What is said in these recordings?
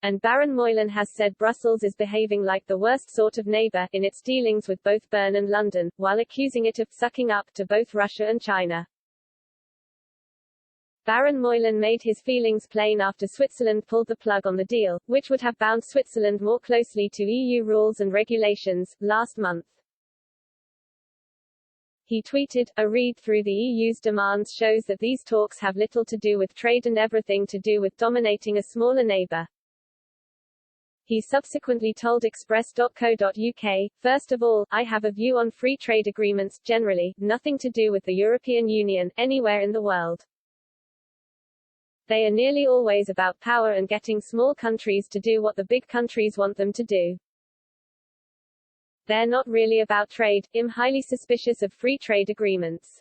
And Baron Moylan has said Brussels is behaving like the worst sort of neighbor in its dealings with both Bern and London, while accusing it of sucking up to both Russia and China. Baron Moylan made his feelings plain after Switzerland pulled the plug on the deal, which would have bound Switzerland more closely to EU rules and regulations, last month. He tweeted, "A read through the EU's demands shows that these talks have little to do with trade and everything to do with dominating a smaller neighbor." He subsequently told Express.co.uk, "First of all, I have a view on free trade agreements, generally, nothing to do with the European Union, anywhere in the world. They are nearly always about power and getting small countries to do what the big countries want them to do. They're not really about trade. I'm highly suspicious of free trade agreements.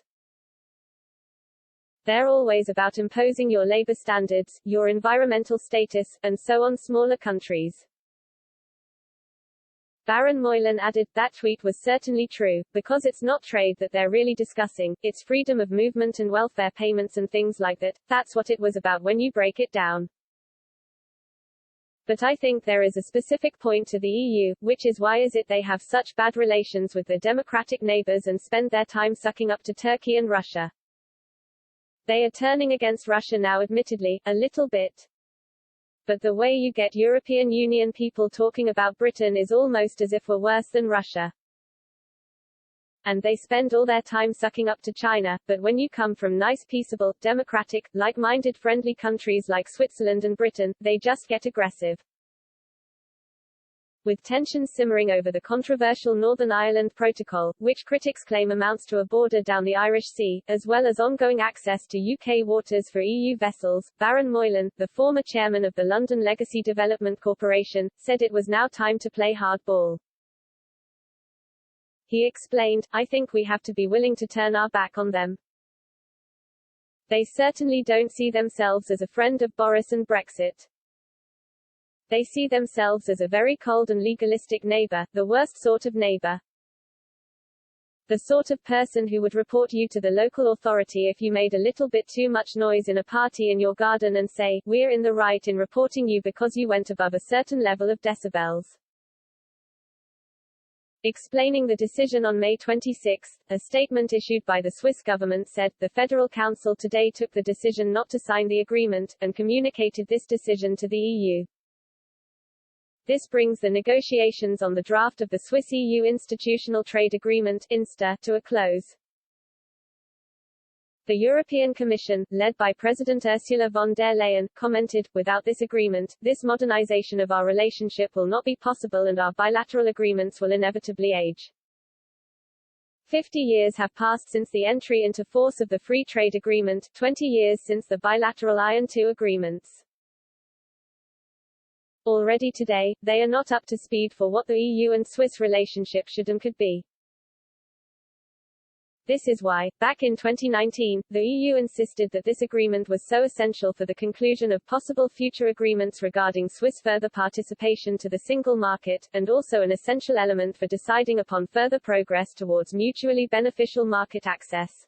They're always about imposing your labor standards, your environmental status, and so on smaller countries." Baron Moylan added, "That tweet was certainly true, because it's not trade that they're really discussing, it's freedom of movement and welfare payments and things like that. That's what it was about when you break it down. But I think there is a specific point to the EU, which is why is it they have such bad relations with their democratic neighbors and spend their time sucking up to Turkey and Russia. They are turning against Russia now, admittedly, a little bit. But the way you get European Union people talking about Britain is almost as if we're worse than Russia. And they spend all their time sucking up to China, but when you come from nice, peaceable, democratic, like-minded friendly countries like Switzerland and Britain, they just get aggressive." With tensions simmering over the controversial Northern Ireland Protocol, which critics claim amounts to a border down the Irish Sea, as well as ongoing access to UK waters for EU vessels, Baron Moylan, the former chairman of the London Legacy Development Corporation, said it was now time to play hardball. He explained, "I think we have to be willing to turn our back on them. They certainly don't see themselves as a friend of Boris and Brexit. They see themselves as a very cold and legalistic neighbor, the worst sort of neighbor. The sort of person who would report you to the local authority if you made a little bit too much noise in a party in your garden and say, 'We're in the right in reporting you because you went above a certain level of decibels.'" Explaining the decision on May 26, a statement issued by the Swiss government said, "The Federal Council today took the decision not to sign the agreement, and communicated this decision to the EU. This brings the negotiations on the draft of the Swiss-EU Institutional Trade Agreement (INSTA) to a close." The European Commission, led by President Ursula von der Leyen, commented, "Without this agreement, this modernization of our relationship will not be possible and our bilateral agreements will inevitably age." 50 years have passed since the entry into force of the Free Trade Agreement, 20 years since the bilateral Iron II agreements. Already today, they are not up to speed for what the EU and Swiss relationship should and could be. This is why, back in 2019, the EU insisted that this agreement was so essential for the conclusion of possible future agreements regarding Swiss further participation to the single market, and also an essential element for deciding upon further progress towards mutually beneficial market access.